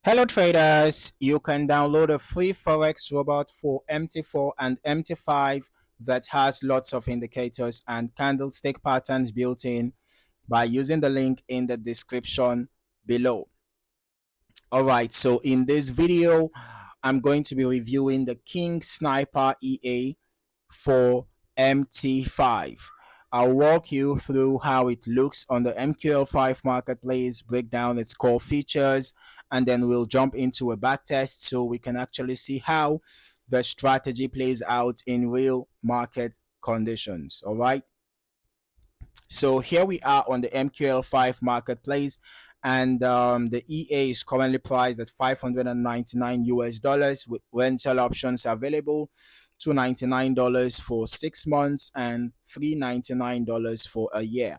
Hello traders, you can download a free Forex robot for MT4 and MT5 that has lots of indicators and candlestick patterns built in by using the link in the description below. Alright, so in this video, I'm going to be reviewing the King Sniper EA for MT5. I'll walk you through how it looks on the MQL5 marketplace, break down its core features, and then we'll jump into a backtest so we can actually see how the strategy plays out in real market conditions. All right. So here we are on the MQL5 marketplace, and the EA is currently priced at 599 US dollars with rental options available. $299 for 6 months and $399 for a year.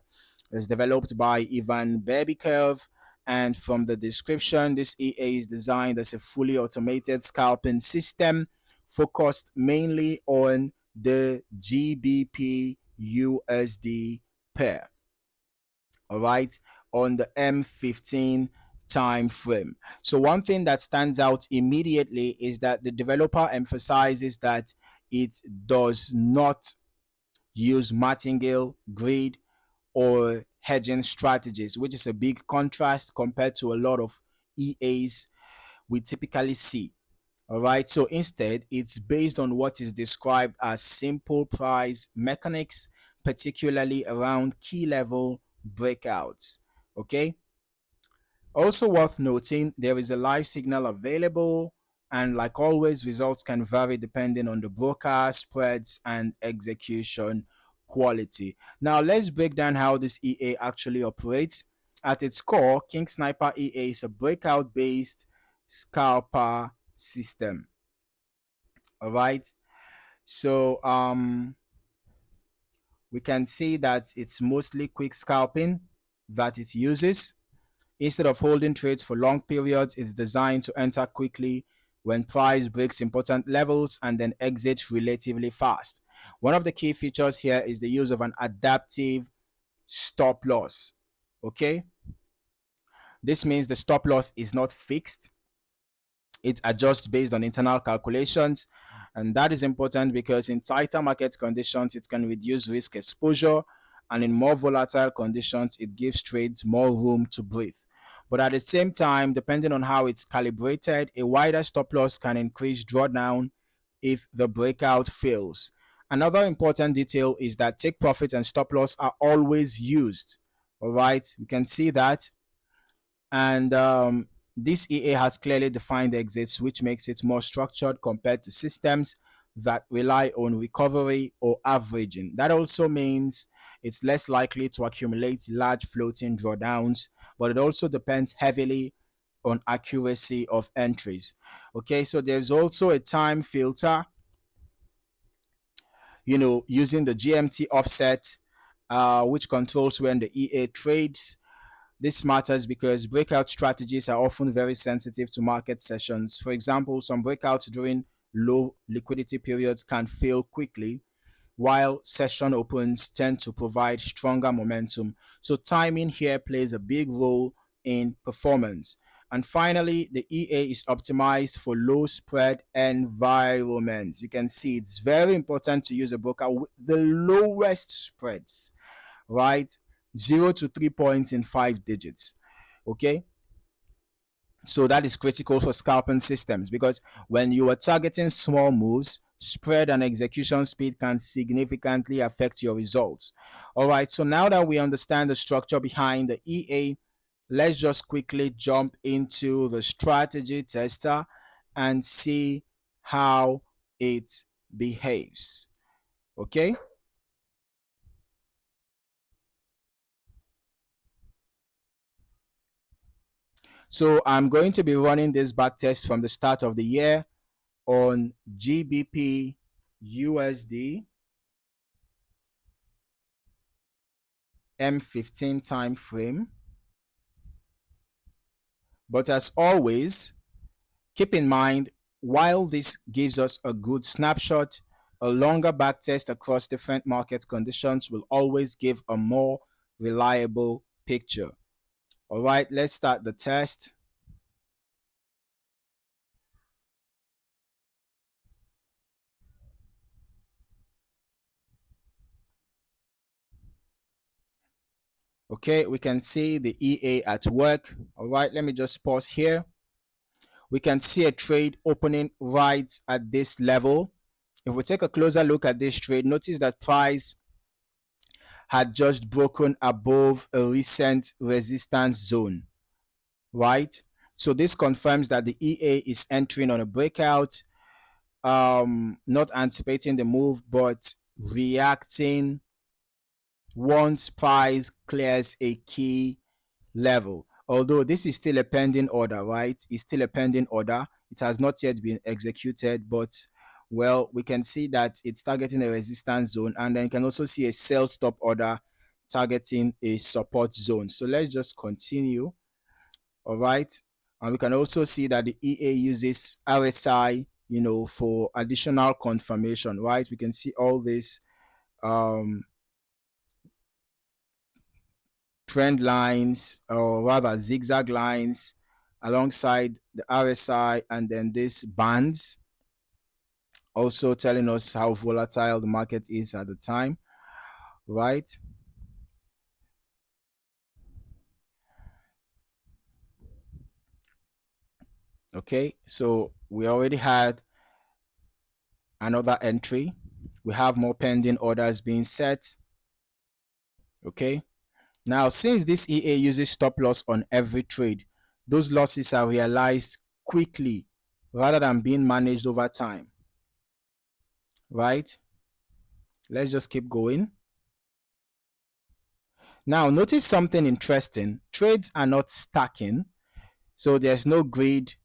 It's developed by Ivan Babikov, and from the description, this EA is designed as a fully automated scalping system focused mainly on the GBPUSD pair. All right, on the M15 time frame. So one thing that stands out immediately is that the developer emphasizes that it does not use martingale, grid, or hedging strategies, which is a big contrast compared to a lot of EAs we typically see. All right, so instead, it's based on what is described as simple price mechanics, particularly around key level breakouts. Okay, also worth noting, there is a live signal available, and like always, results can vary depending on the broker, spreads, and execution quality. Now, let's break down how this EA actually operates. At its core, King Sniper EA is a breakout based scalper system. All right. So, we can see that it's mostly quick scalping that it uses. Instead of holding trades for long periods, it's designed to enter quickly when price breaks important levels and then exit relatively fast. One of the key features here is the use of an adaptive stop loss. Okay, this means the stop loss is not fixed, it adjusts based on internal calculations. And that is important because in tighter market conditions, it can reduce risk exposure. And in more volatile conditions, it gives trades more room to breathe. But at the same time, depending on how it's calibrated, a wider stop loss can increase drawdown if the breakout fails. Another important detail is that take profit and stop loss are always used. All right, we can see that. And this EA has clearly defined exits, which makes it more structured compared to systems that rely on recovery or averaging. That also means it's less likely to accumulate large floating drawdowns, but it also depends heavily on accuracy of entries. Okay, so there's also a time filter, using the GMT offset, which controls when the EA trades. This matters because breakout strategies are often very sensitive to market sessions. For example, some breakouts during low liquidity periods can fail quickly, while session opens tend to provide stronger momentum. So timing here plays a big role in performance. And finally, the EA is optimized for low spread environments. You can see it's very important to use a broker with the lowest spreads, right? 0 to 3 points in 5 digits. Okay, so that is critical for scalping systems because when you are targeting small moves, spread and execution speed can significantly affect your results. All right, so now that we understand the structure behind the EA, let's just quickly jump into the strategy tester and see how it behaves. Okay. So I'm going to be running this back test from the start of the year on GBPUSD M15 time frame. But as always, keep in mind, while this gives us a good snapshot, a longer back test across different market conditions will always give a more reliable picture. All right, let's start the test. Okay, we can see the EA at work. All right, let me just pause here. We can see a trade opening right at this level. If we take a closer look at this trade, notice that price had just broken above a recent resistance zone, right? So this confirms that the EA is entering on a breakout, not anticipating the move, but reacting once price clears a key level. Although this is still a pending order, right? It's still a pending order. It has not yet been executed, but well, we can see that it's targeting a resistance zone, and then you can also see a sell stop order targeting a support zone. So let's just continue. All right. And we can also see that the EA uses RSI, for additional confirmation, right? We can see all this um, trend lines, or rather zigzag lines, alongside the RSI, and then these bands, also telling us how volatile the market is at the time, right? Okay, so we already had another entry. We have more pending orders being set. Okay, now since this EA uses stop loss on every trade, those losses are realized quickly rather than being managed over time, right? Let's just keep going. Now, notice something interesting. Trades are not stacking, so there's no grid,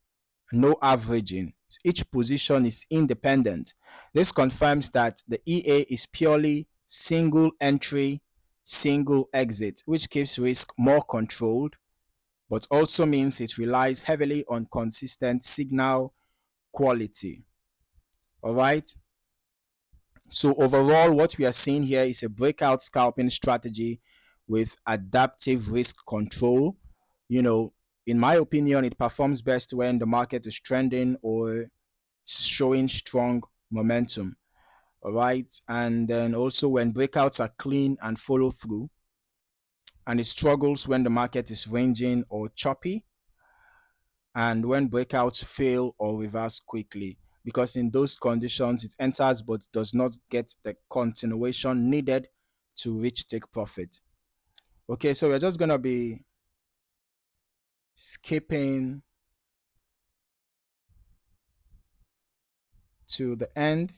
no averaging. Each position is independent. This confirms that the EA is purely single entry, single exit, which keeps risk more controlled, but also means it relies heavily on consistent signal quality. All right. So overall, what we are seeing here is a breakout scalping strategy with adaptive risk control. In my opinion, it performs best when the market is trending or showing strong momentum. All right. And then also when breakouts are clean and follow through, and it struggles when the market is ranging or choppy, and when breakouts fail or reverse quickly, because in those conditions it enters but does not get the continuation needed to reach take profit. Okay, so we're just gonna be skipping to the end.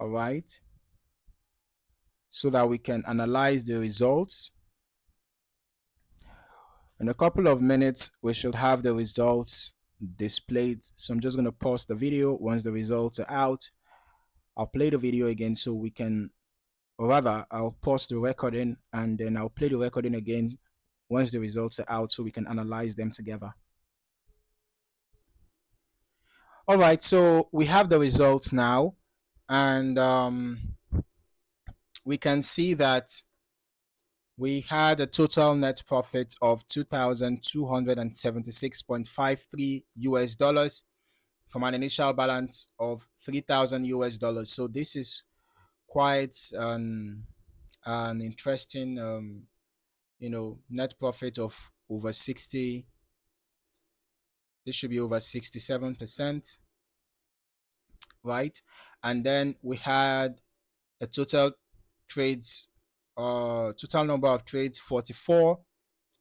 All right, so that we can analyze the results. In a couple of minutes we should have the results displayed, so I'm just going to pause the video. Once the results are out, I'll play the video again so we can, or rather I'll pause the recording and then I'll play the recording again once the results are out so we can analyze them together. All right, so we have the results now, and we can see that we had a total net profit of 2,276.53 US dollars from an initial balance of 3,000 US dollars. So this is quite an interesting, net profit of over 60. This should be over 67%, right? And then we had a total number of trades 44.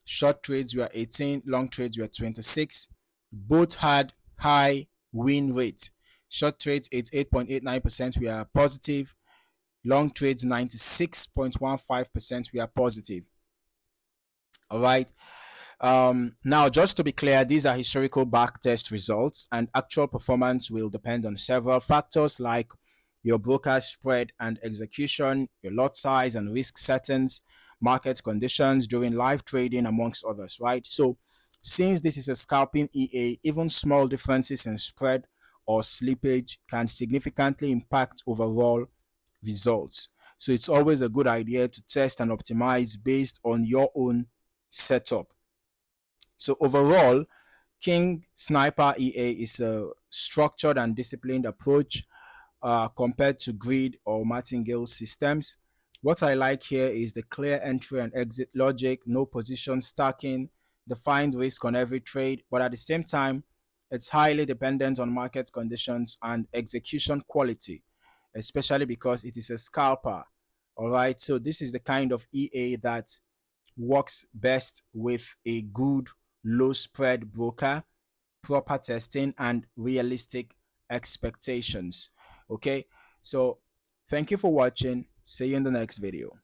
Short trades were 18, long trades were 26. Both had high win rate. Short trades 88.89% we are positive. Long trades 96.15% we are positive. All right. Now, just to be clear, these are historical backtest results, and actual performance will depend on several factors like your broker's spread and execution, your lot size and risk settings, market conditions during live trading, amongst others, right? So, since this is a scalping EA, even small differences in spread or slippage can significantly impact overall results. So, it's always a good idea to test and optimize based on your own setup. So overall, King Sniper EA is a structured and disciplined approach compared to grid or martingale systems. What I like here is the clear entry and exit logic, no position stacking, defined risk on every trade, but at the same time, it's highly dependent on market conditions and execution quality, especially because it is a scalper. All right, so this is the kind of EA that works best with a good low spread broker, proper testing, and realistic expectations. Okay, so thank you for watching. See you in the next video.